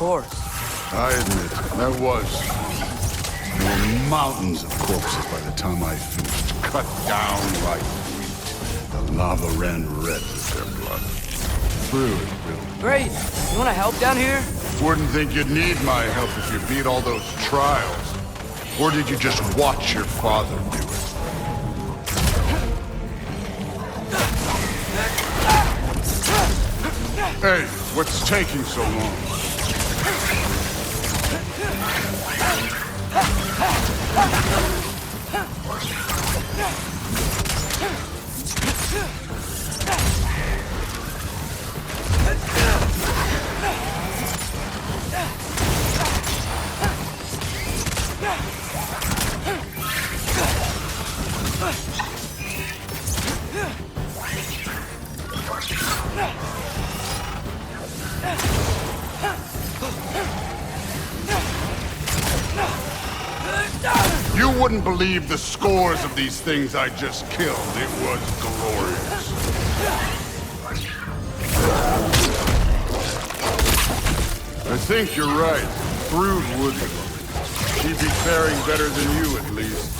course. I admit, that was. There were mountains of corpses by the time I finished, cut down like wheat. The lava ran red with their blood. Thrud, really. Great. You want to help down here? Wouldn't think you'd need my help if you beat all those trials. Or did you just watch your father do it? Hey, what's taking so long? You wouldn't believe the scores of these things I just killed. It was glorious. I think you're right. Thrud would. She'd be faring better than you, at least.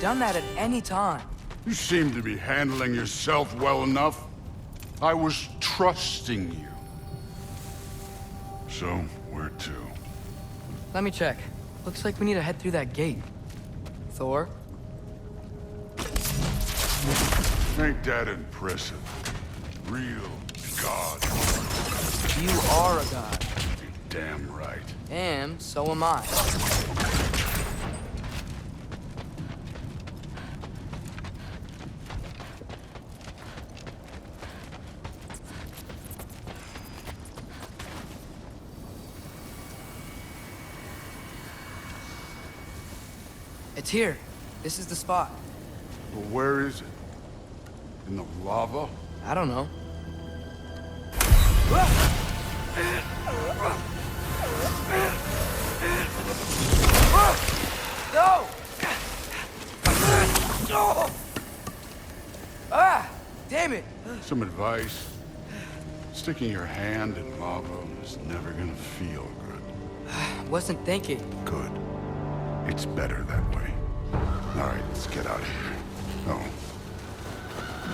Done that at any time. You seem to be handling yourself well enough. I was trusting you. So, where to? Let me check. Looks like we need to head through that gate. Thor? Ain't that impressive? Real god. You are a god. You're damn right. And so am I. It's here. This is the spot. Well, where is it? In the lava? I don't know. No! Ah! Damn it! Some advice. Sticking your hand in lava is never gonna feel good. Wasn't thinking. Good. It's better that way. All right, let's get out of here. Oh.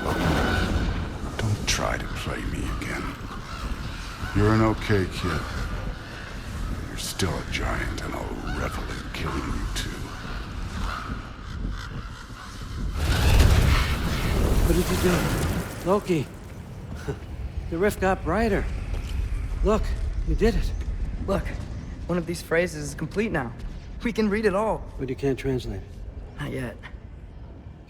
Look, don't try to play me again. You're an okay kid. You're still a giant, and I'll revel in killing you too. What did you do? Loki. The rift got brighter. Look, you did it. Look, one of these phrases is complete now. We can read it all. But you can't translate it. Not yet.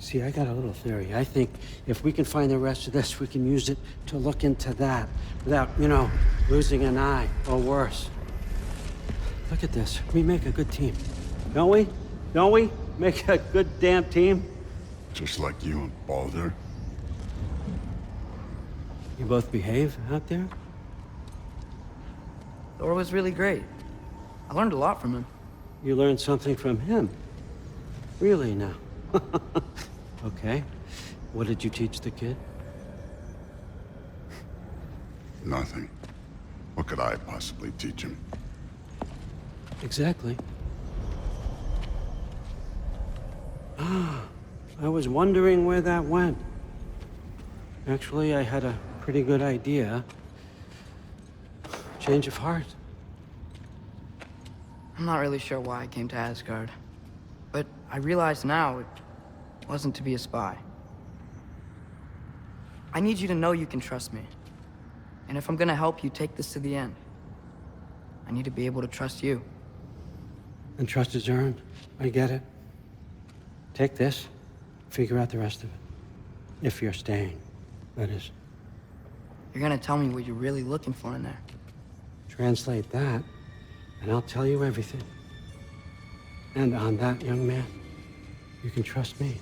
See, I got a little theory. I think if we can find the rest of this, we can use it to look into that without, you know, losing an eye or worse. Look at this. We make a good team. Don't we? Don't we? Make a good damn team? Just like you and Baldur. You both behave out there? Thor was really great. I learned a lot from him. You learned something from him? Really now? Okay. What did you teach the kid? Nothing. What could I possibly teach him? Exactly. Ah, I was wondering where that went. Actually, I had a pretty good idea. Change of heart. I'm not really sure why I came to Asgard. But I realize now it wasn't to be a spy. I need you to know you can trust me. And if I'm gonna help you take this to the end, I need to be able to trust you. And trust is earned. I get it. Take this, figure out the rest of it. If you're staying, that is. You're gonna tell me what you're really looking for in there. Translate that, and I'll tell you everything. And on that, young man, you can trust me.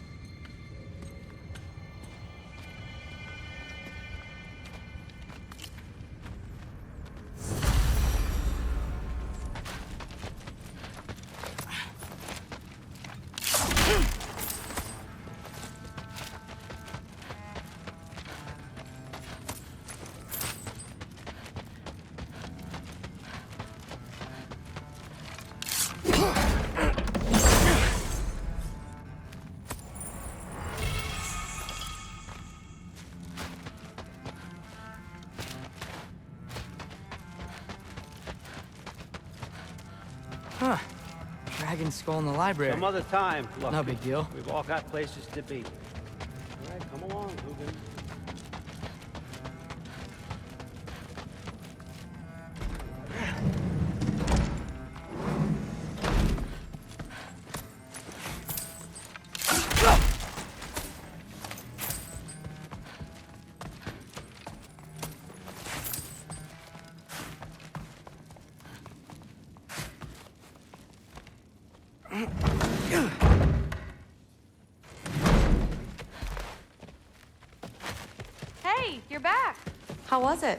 Huh. Dragon skull in the library. Some other time. Look, No big deal. we've all got places to be. All right, come along, Hugin. Hey, you're back. How was it?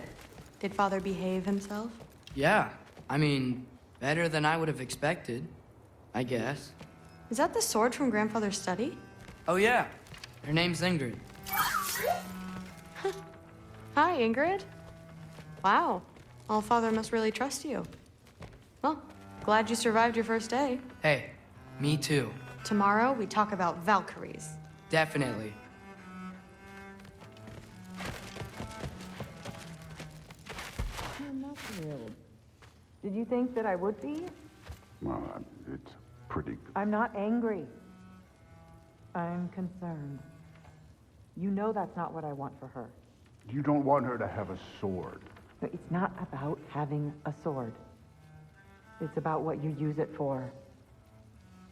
Did Father behave himself? Yeah. I mean, better than I would have expected, I guess. Is that the sword from Grandfather's study? Oh yeah. Her name's Ingrid. Hi, Ingrid. Wow. All Father must really trust you. Well, glad you survived your first day. Hey, me too. Tomorrow, we talk about Valkyries. Definitely. I'm not thrilled. Did you think that I would be? Well, it's pretty good. I'm not angry. I'm concerned. You know that's not what I want for her. You don't want her to have a sword. But it's not about having a sword. It's about what you use it for.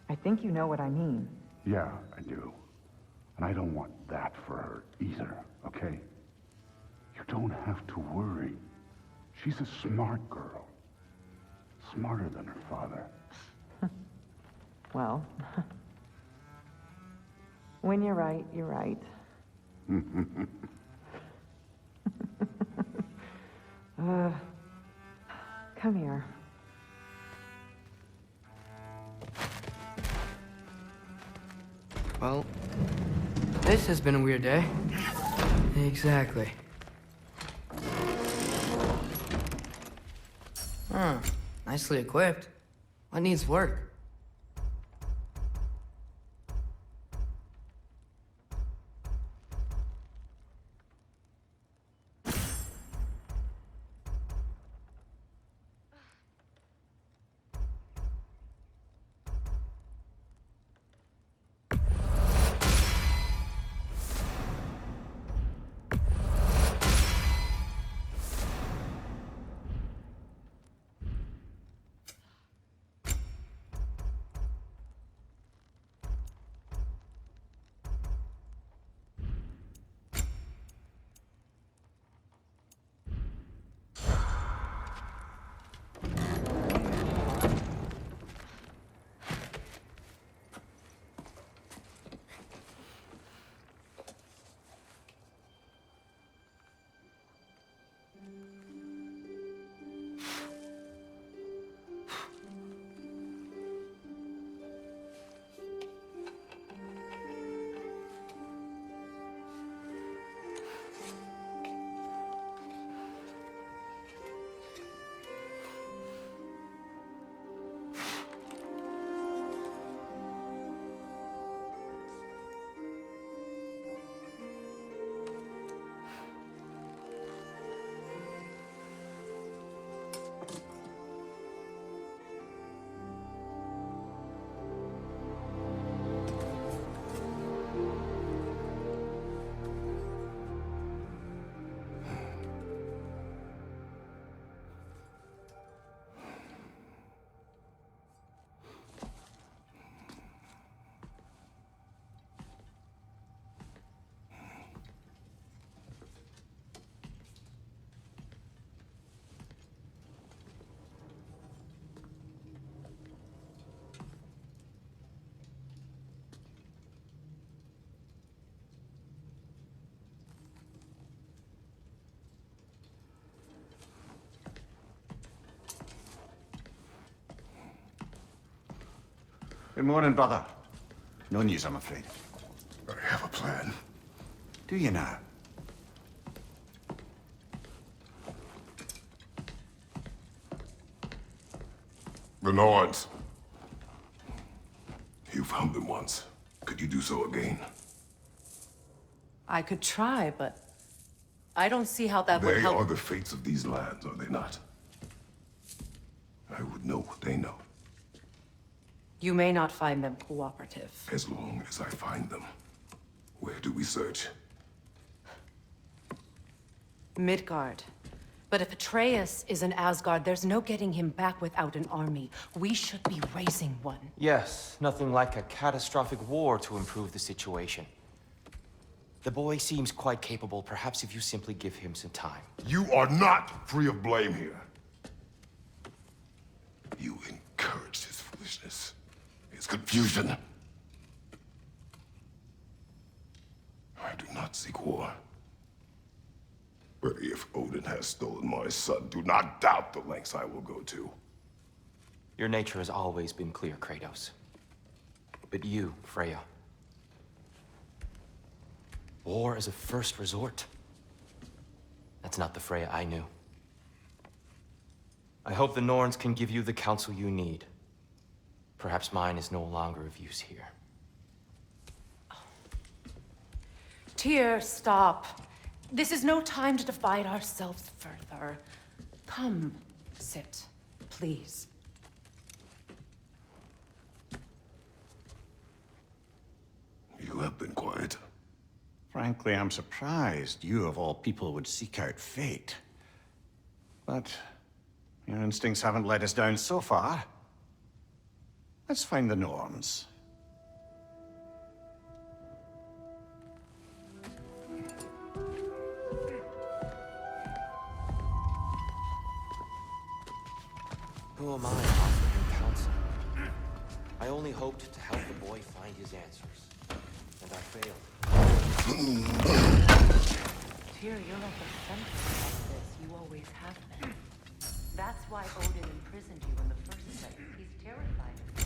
I think you know what I mean. Yeah, I do. And I don't want that for her either, okay? You don't have to worry. She's a smart girl. Smarter than her father. Well, when you're right, you're right. Come here. Well, this has been a weird day. Exactly. Huh. Nicely equipped. What needs work? Good morning, brother. No news, I'm afraid. I have a plan. Do you now? The Norns. You found them once. Could you do so again? I could try, but I don't see how that would They help. are the fates of these lands, are they not? I would know what they know, You may not find them cooperative. as long as I find them. Where do we search? Midgard. But if Atreus is in Asgard, there's no getting him back without an army. We should be raising one. Yes, nothing like a catastrophic war to improve the situation. The boy seems quite capable. Perhaps if you simply give him some time. You are not free of blame here. You encouraged his foolishness, his confusion. I do not seek war. But if Odin has stolen my son, do not doubt the lengths I will go to. Your nature has always been clear, Kratos. But you, Freya. War is a first resort. That's not the Freya I knew. I hope the Norns can give you the counsel you need. Perhaps mine is no longer of use here. Tyr, stop. This is no time to divide ourselves further. Come, sit, please. You have been quiet. Frankly, I'm surprised you, of all people, would seek out fate. But your instincts haven't let us down so far. Let's find the Norns. Who am I to offer him counsel? I only hoped to help the boy find his answers. And I failed. Tyr, you're like a sentinel of this. You always have been. That's why Odin imprisoned you in the first place. He's terrified of you.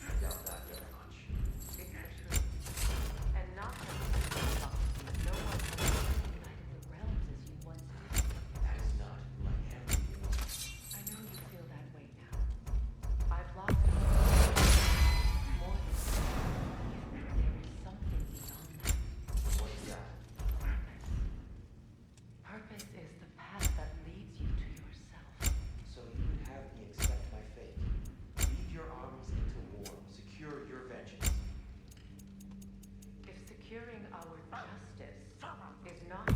I doubt that very much. It's the truth. And not just the no one has united the realms as you once did. That is not who I am anymore. I know you feel that way now. I've lost more than there is something beyond that. What is that? Purpose is the path that leads you to yourself. So you would have me accept my fate. Lead your armies into war. Secure your vengeance. If securing our justice is not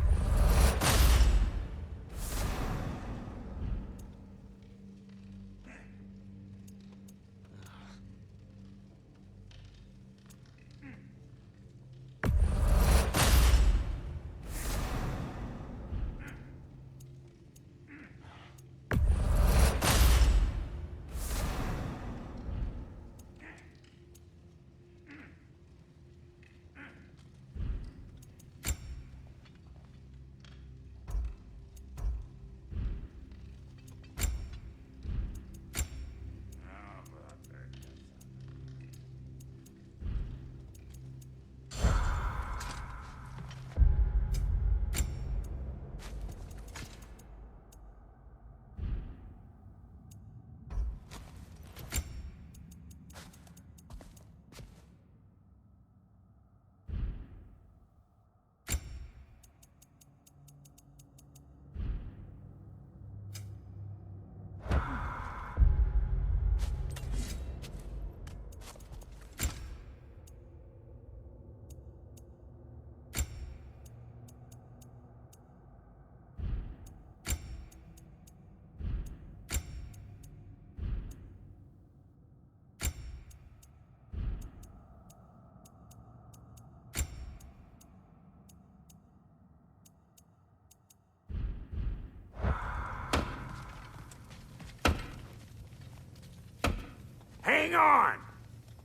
Hang on!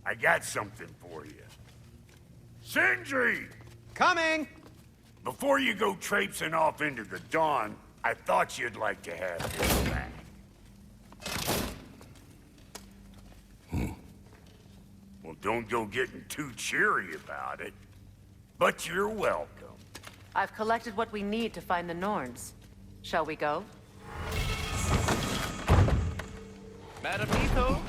I got something for you. Sindri! Coming! Before you go traipsing off into the dawn, I thought you'd like to have this back. Well, don't go getting too cheery about it. But you're welcome. I've collected what we need to find the Norns. Shall we go? Madam Etho?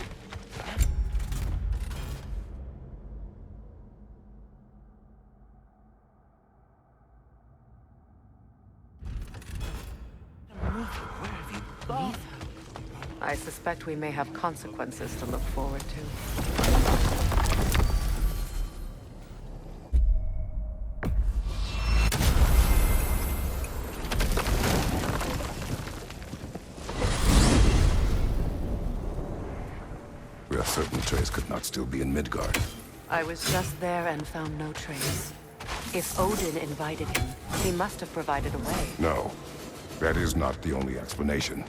I suspect we may have consequences to look forward to. We are certain Atreus could not still be in Midgard. I was just there and found no trace. If Odin invited him, he must have provided a way. No, that is not the only explanation.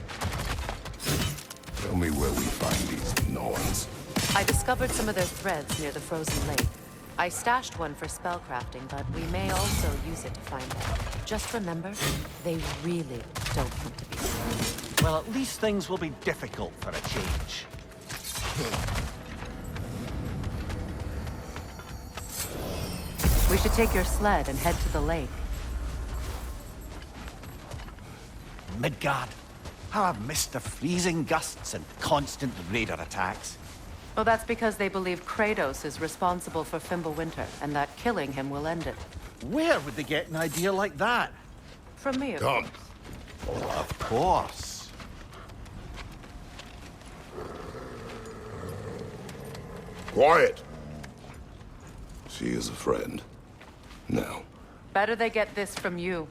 Tell me where we find these Norns. I discovered some of their threads near the frozen lake. I stashed one for spellcrafting, but we may also use it to find them. Just remember, they really don't want to be seen. Well, at least things will be difficult for a change. We should take your sled and head to the lake. Midgard. How I've missed the freezing gusts and constant raider attacks. Well, that's because they believe Kratos is responsible for Fimbulwinter, and that killing him will end it. Where would they get an idea like that? From me, of Come. course. Of course. Quiet! She is a friend. Now. Better they get this from you.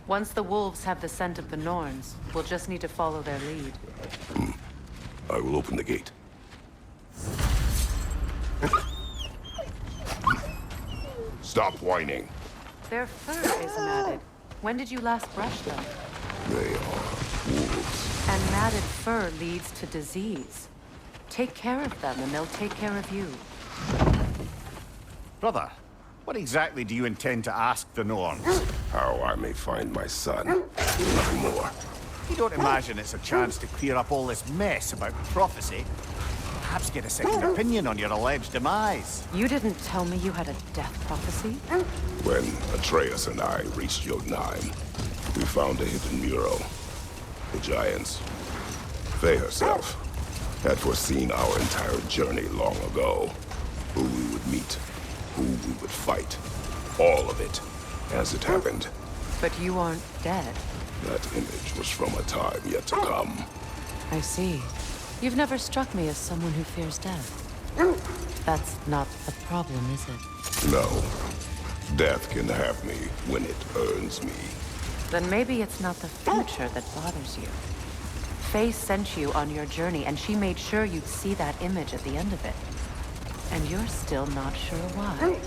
Once the wolves have the scent of the Norns, we'll just need to follow their lead. I will open the gate. Stop whining. Their fur is matted. When did you last brush them? They are wolves. And matted fur leads to disease. Take care of them, and they'll take care of you. Brother, what exactly do you intend to ask the Norns? How I may find my son. Nothing more. You don't imagine it's a chance to clear up all this mess about prophecy? Perhaps get a second opinion on your alleged demise. You didn't tell me you had a death prophecy? When Atreus and I reached Jotunheim, we found a hidden mural. The giants, Faye herself, had foreseen our entire journey long ago. Who we would meet, who we would fight. All of it, as it happened. But you aren't dead. That image was from a time yet to come. I see. You've never struck me as someone who fears death. That's not the problem, is it? No. Death can have me when it earns me. Then maybe it's not the future that bothers you. Faye sent you on your journey, and she made sure you'd see that image at the end of it. And you're still not sure why.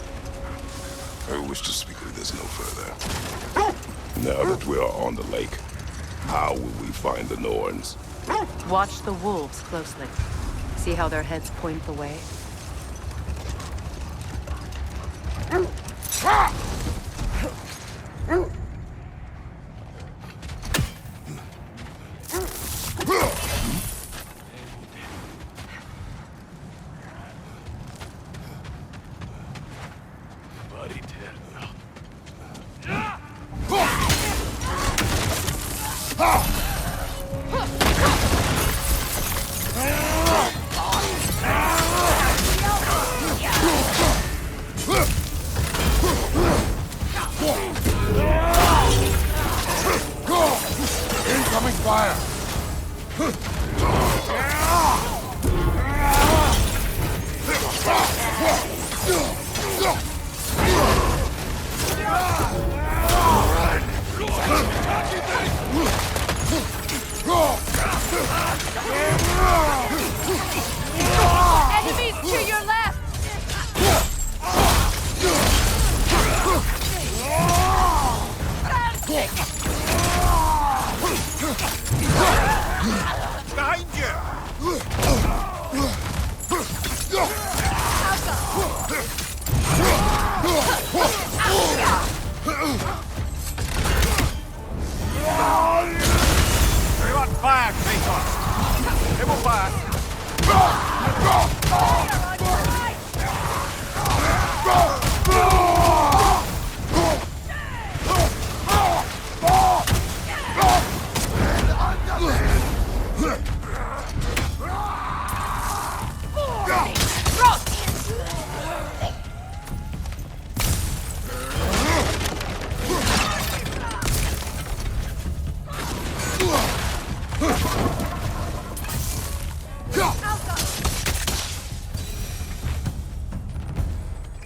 I wish to speak of this no further. Now that we are on the lake, how will we find the Norns? Watch the wolves closely. See how their heads point the way?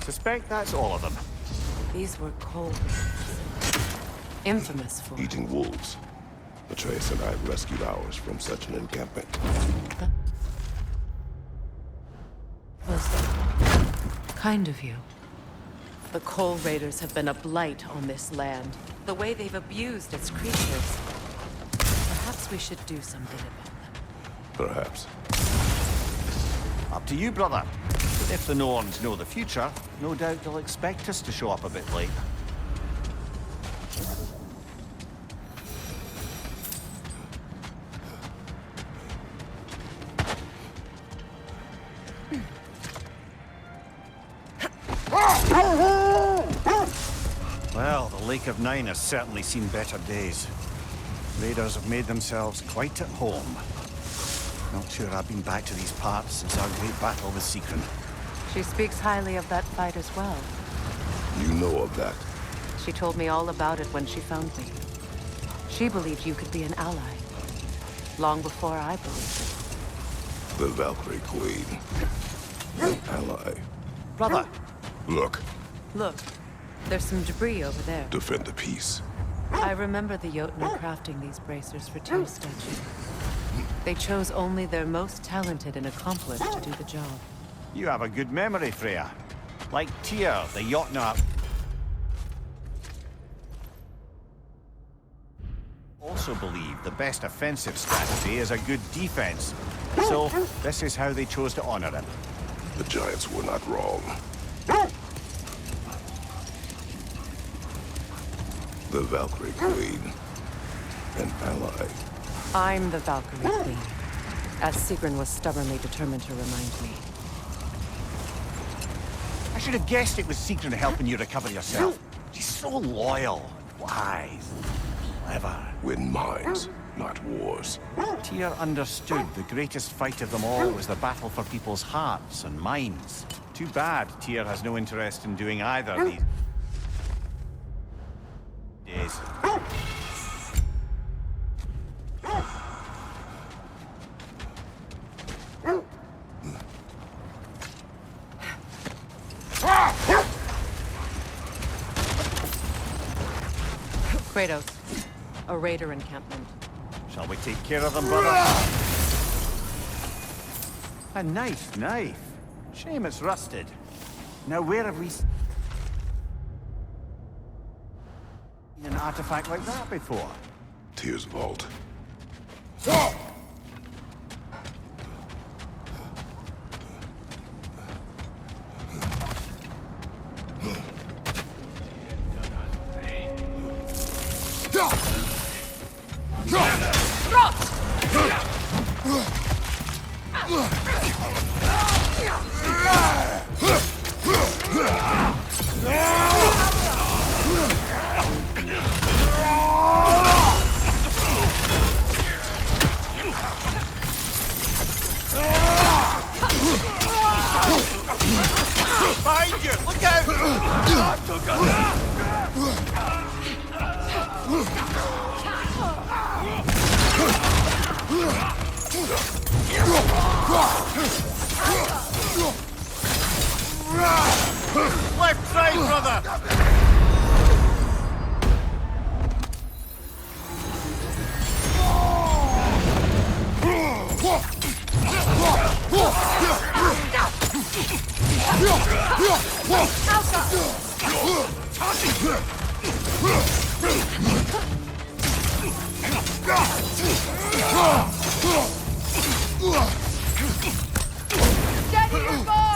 Suspect that's all of them. These were cold raiders. Infamous for Eating wolves. Atreus and I rescued ours from such an encampment. was kind of you. The Coal Raiders have been a blight on this land. The way they've abused its creatures. Perhaps we should do something about them. Perhaps. Up to you, brother. If the Norns know the future, no doubt they'll expect us to show up a bit late. Well, the Lake of Nine has certainly seen better days. Raiders have made themselves quite at home. Not sure I've been back to these parts since our great battle with Sigrun. She speaks highly of that fight as well. You know of that? She told me all about it when she found me. She believed you could be an ally. Long before I believed it. The Valkyrie Queen. An ally. Brother! Look. Look, there's some debris over there. Defend the peace. I remember the Jotnar crafting these bracers for Tyr's statue. They chose only their most talented and accomplished to do the job. You have a good memory, Freya. Like Tyr, the Jotnar. Also believe the best offensive strategy is a good defense. So, this is how they chose to honor him. The giants were not wrong. The Valkyrie Queen. An ally. I'm the Valkyrie Queen, as Sigrun was stubbornly determined to remind me. I should have guessed it was Sigrun helping you recover yourself. She's so loyal, wise, clever. Win minds, not wars. Tyr understood the greatest fight of them all was the battle for people's hearts and minds. Too bad Tyr has no interest in doing either these days. Kratos, a raider encampment. Shall we take care of them, brother? A nice knife. Shame it's rusted. Now where have we seen an artifact like that before? Tyr's vault. Behind you! Look out! Left side, brother! Steady your guard!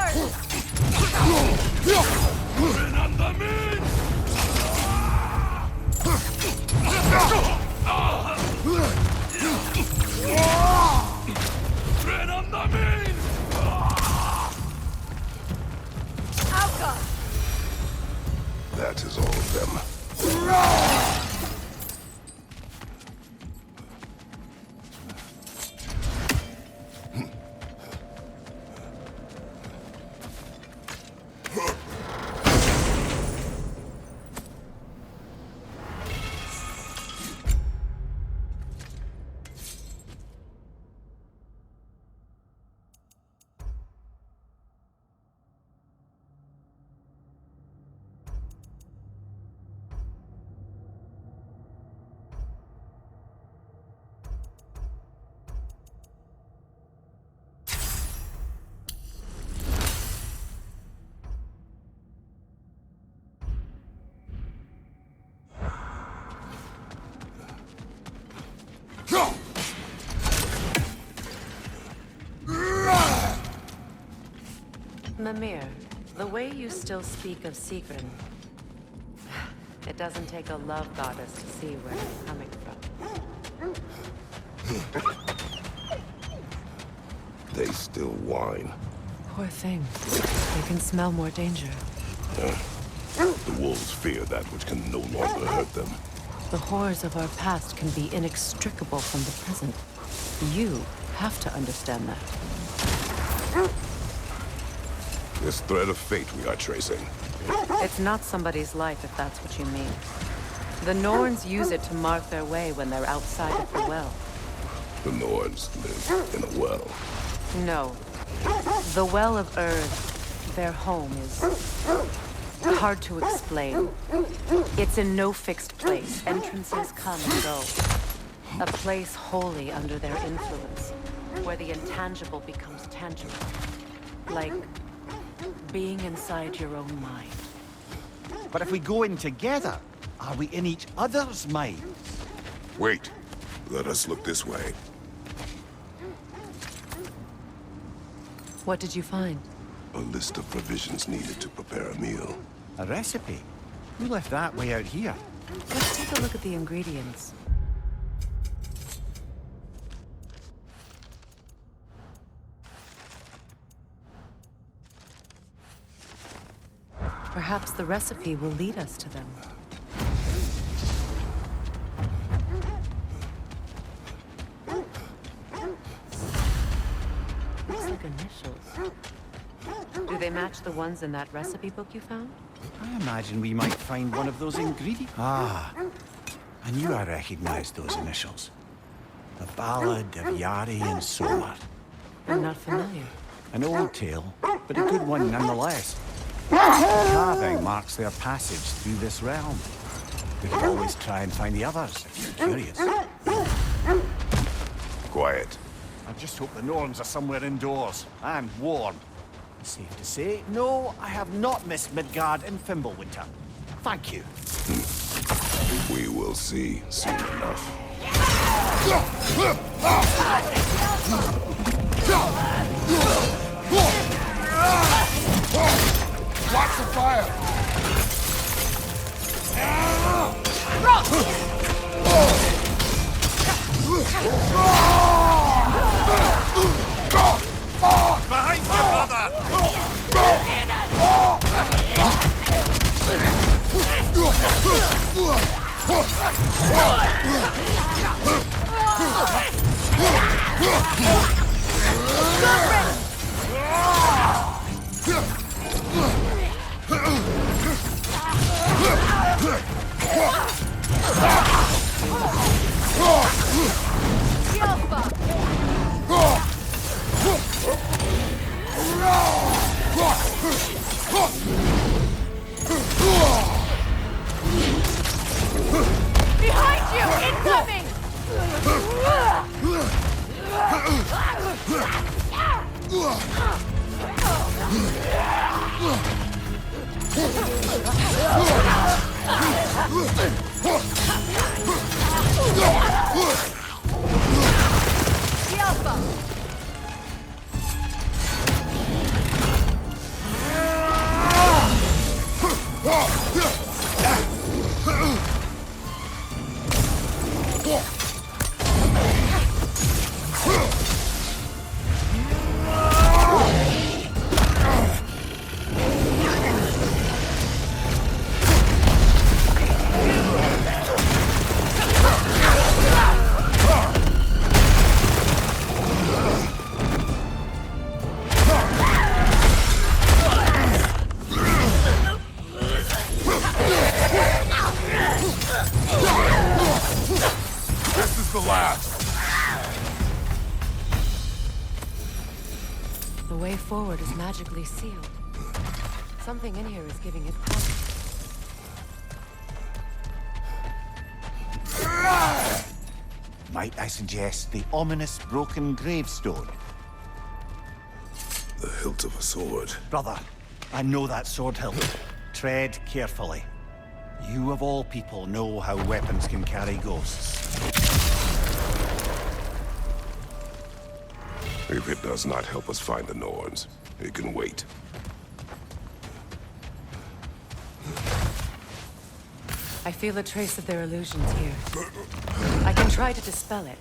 Mimir, the way you still speak of Sigrun, it doesn't take a love goddess to see where you're coming from. They still whine. Poor thing. They can smell more danger. The wolves fear that which can no longer hurt them. The horrors of our past can be inextricable from the present. You have to understand that. This thread of fate we are tracing. It's not somebody's life, if that's what you mean. The Norns use it to mark their way when they're outside of the well. The Norns live in a well. No. The Well of Earth, their home, is hard to explain. It's in no fixed place. Entrances come and go. A place wholly under their influence, where the intangible becomes tangible. Like being inside your own mind. But if we go in together, are we in each other's minds? Wait. Let us look this way. What did you find? A list of provisions needed to prepare a meal. A recipe? Who left that way out here? Let's take a look at the ingredients. Perhaps the recipe will lead us to them. Looks like initials. Do they match the ones in that recipe book you found? I imagine we might find one of those ingredients. Ah, I knew I recognized those initials. The Ballad of Yari and Somar. I'm not familiar. An old tale, but a good one nonetheless. The carving marks their passage through this realm. We can always try and find the others, if you're curious. Quiet. I just hope the Norns are somewhere indoors, and warm. Safe to say, no, I have not missed Midgard in Fimbulwinter. Thank you. We will see soon enough. Watch the fire! Behind you, brother! Behind you! Incoming! This is the last. The way forward is magically sealed. Something in here is giving it power. Might I suggest the ominous broken gravestone? The hilt of a sword. Brother, I know that sword hilt. Tread carefully. You of all people know how weapons can carry ghosts. If it does not help us find the Norns, it can wait. I feel a trace of their illusions here. I can try to dispel it.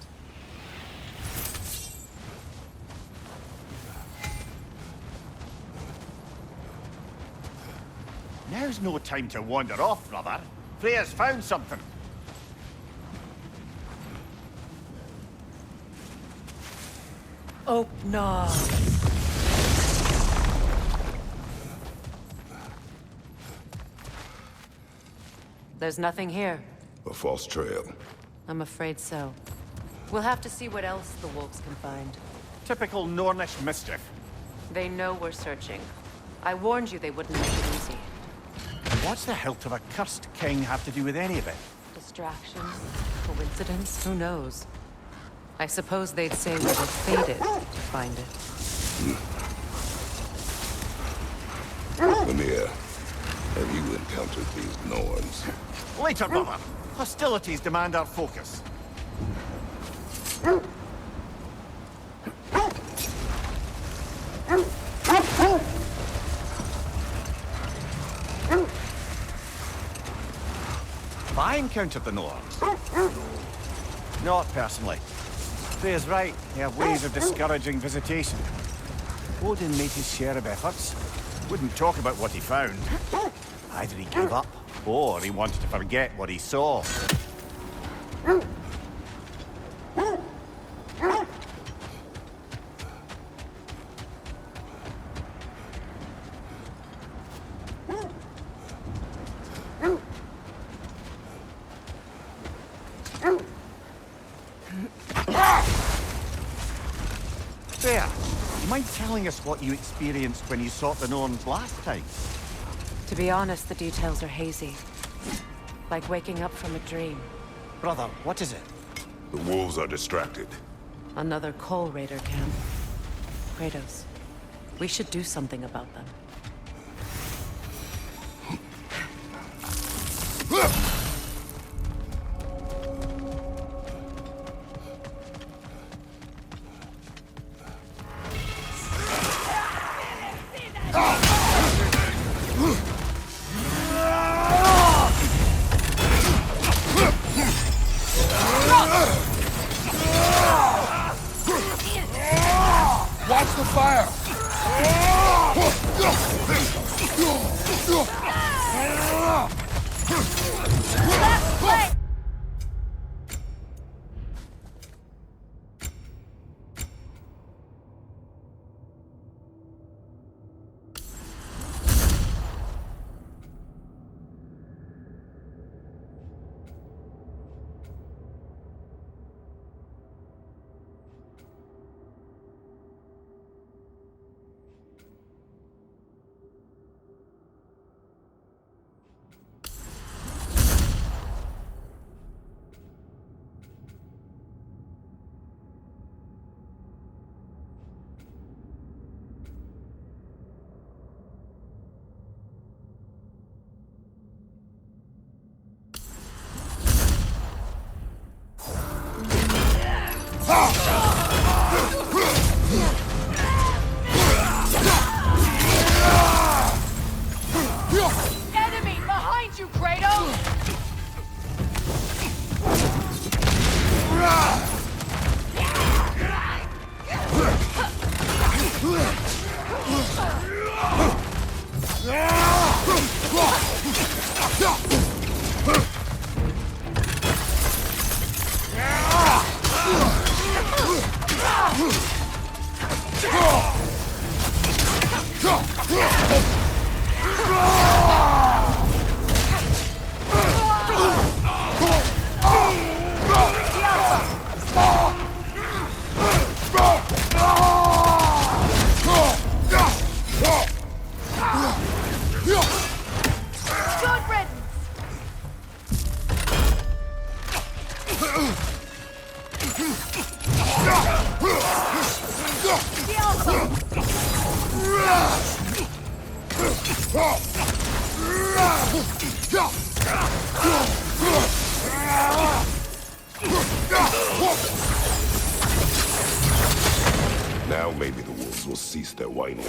Now's no time to wander off, brother. Freya's found something. Oh, no. There's nothing here. A false trail. I'm afraid so. We'll have to see what else the wolves can find. Typical Nornish mischief. They know we're searching. I warned you they wouldn't make it easy. What's the hilt of a cursed king have to do with any of it? Distractions? Coincidence? Who knows? I suppose they'd say we were fated to find it. Nornir, have you encountered these Norns? Later, brother. Hostilities demand our focus. I encountered the Norns. Not personally. Freya's right. They have ways of discouraging visitation. Odin made his share of efforts. Wouldn't talk about what he found. Either he gave up, or he wanted to forget what he saw. Freya, you mind telling us what you experienced when you sought the Norns last time? To be honest, the details are hazy. Like waking up from a dream. Brother, what is it? The wolves are distracted. Another coal raider camp. Kratos, we should do something about them. Watch the fire! Enemy behind you, Kratos! Now maybe the wolves will cease their whining.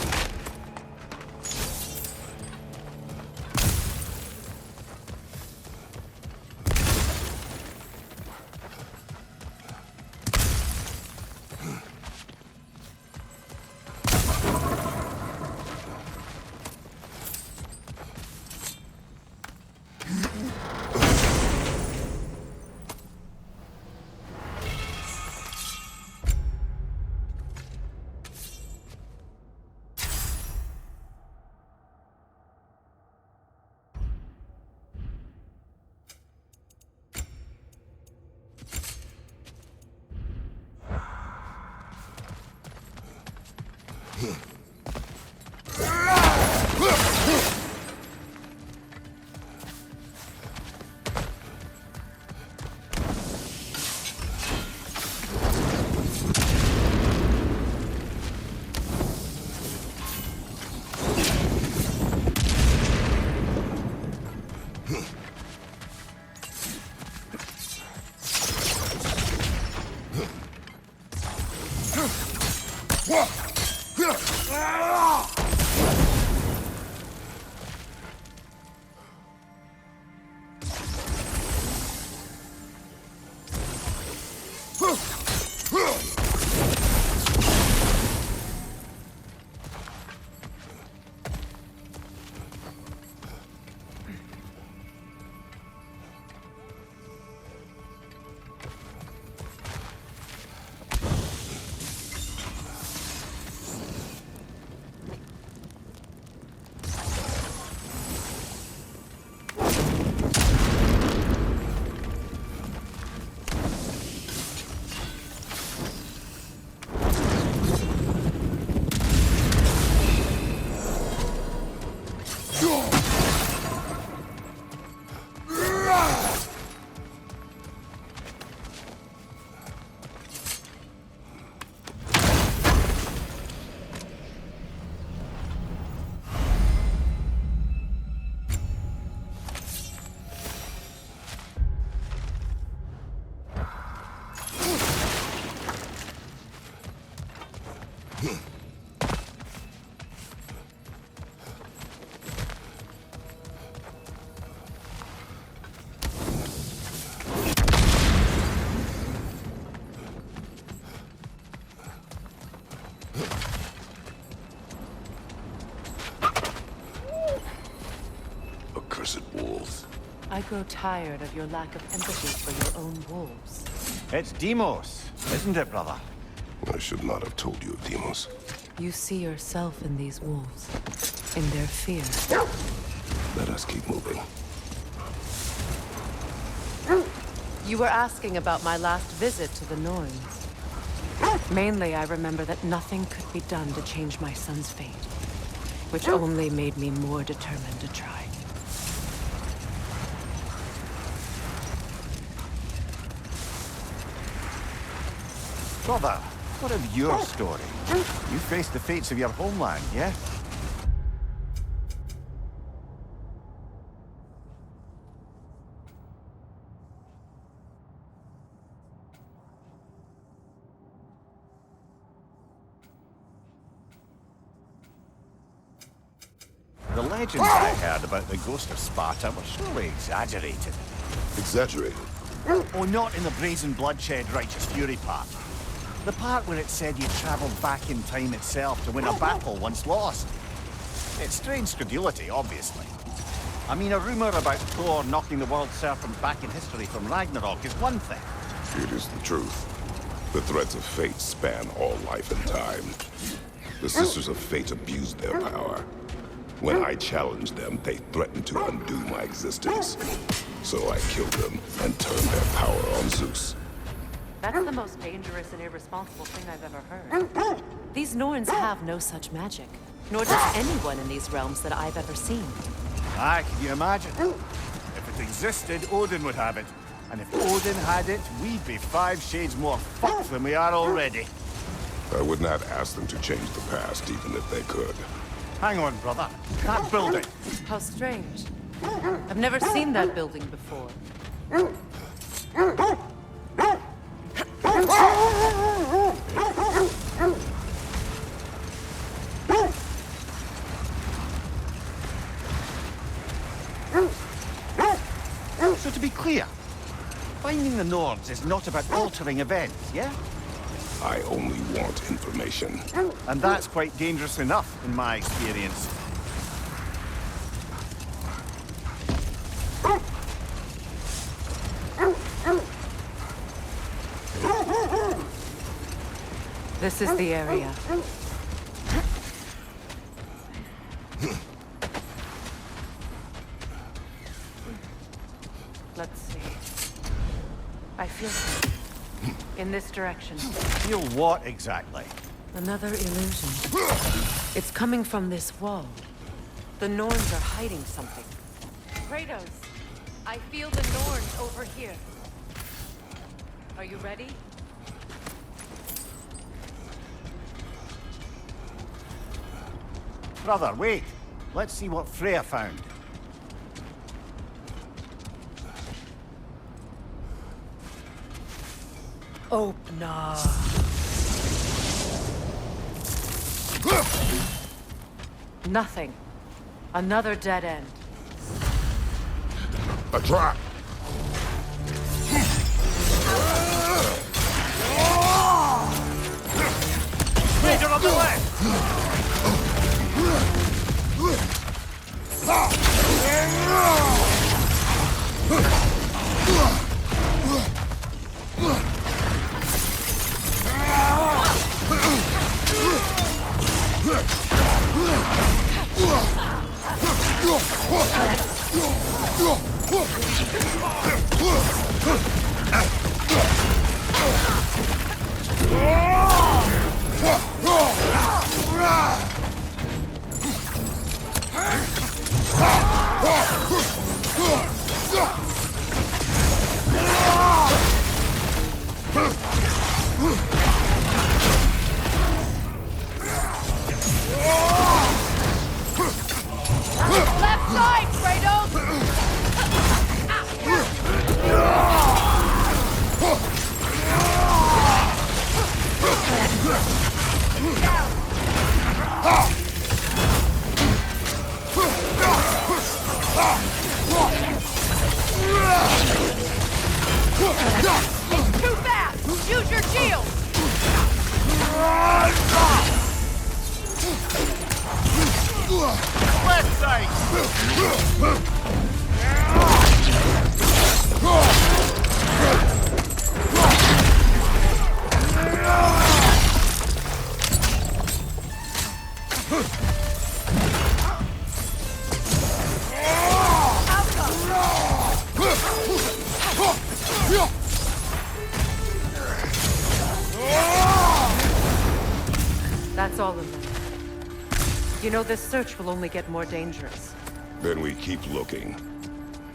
I grow tired of your lack of empathy for your own wolves. It's Demos, isn't it, brother? I should not have told you of Demos. You see yourself in these wolves, in their fear. Let us keep moving. You were asking about my last visit to the Norns. Mainly, I remember that nothing could be done to change my son's fate, which only made me more determined to try. Brother, what of your story? You faced the fates of your homeland, yeah? The legends I heard about the ghost of Sparta were surely exaggerated. Exaggerated? Oh, not in the brazen bloodshed righteous fury part. The part where it said you travelled back in time itself to win a battle once lost. It's strange credulity, obviously. I mean, a rumour about Thor knocking the world serpent back in history from Ragnarok is one thing. It is the truth. The threads of fate span all life and time. The Sisters of Fate abused their power. When I challenged them, they threatened to undo my existence. So I killed them and turned their power on Zeus. That's the most dangerous and irresponsible thing I've ever heard. These Norns have no such magic, nor does anyone in these realms that I've ever seen. Aye, can you imagine? If it existed, Odin would have it. And if Odin had it, we'd be 5 shades more fucked than we are already. I would not ask them to change the past, even if they could. Hang on, brother. That building. How strange. I've never seen that building before. So to be clear, finding the Norns is not about altering events, yeah? I only want information. And that's quite dangerous enough, in my experience. This is the area. Let's see. I feel something. In this direction. Feel what exactly? Another illusion. It's coming from this wall. The Norns are hiding something. Kratos, I feel the Norns over here. Are you ready? Brother, wait. Let's see what Freya found. Opener. Nothing. Another dead end. A trap! Raider on the left! Left side, Kratos! It's too fast! Use your shield! Left side! That's all of them. You know, this search will only get more dangerous. Then we keep looking.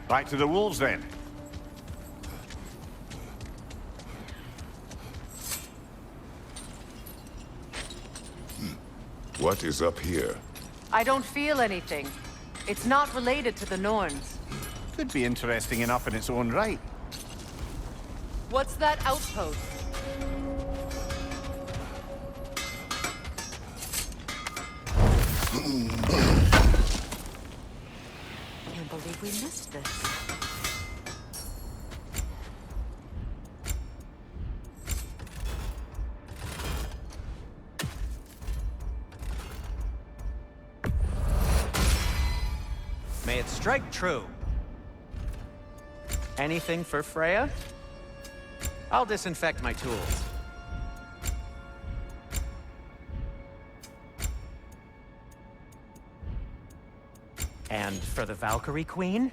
Back to the wolves, then. What is up here? I don't feel anything. It's not related to the Norns. Could be interesting enough in its own right. What's that outpost? Can't believe we missed this. May it strike true. Anything for Freya? I'll disinfect my tools. And for the Valkyrie Queen?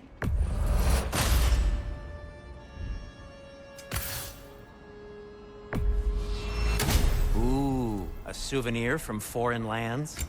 Ooh, a souvenir from foreign lands?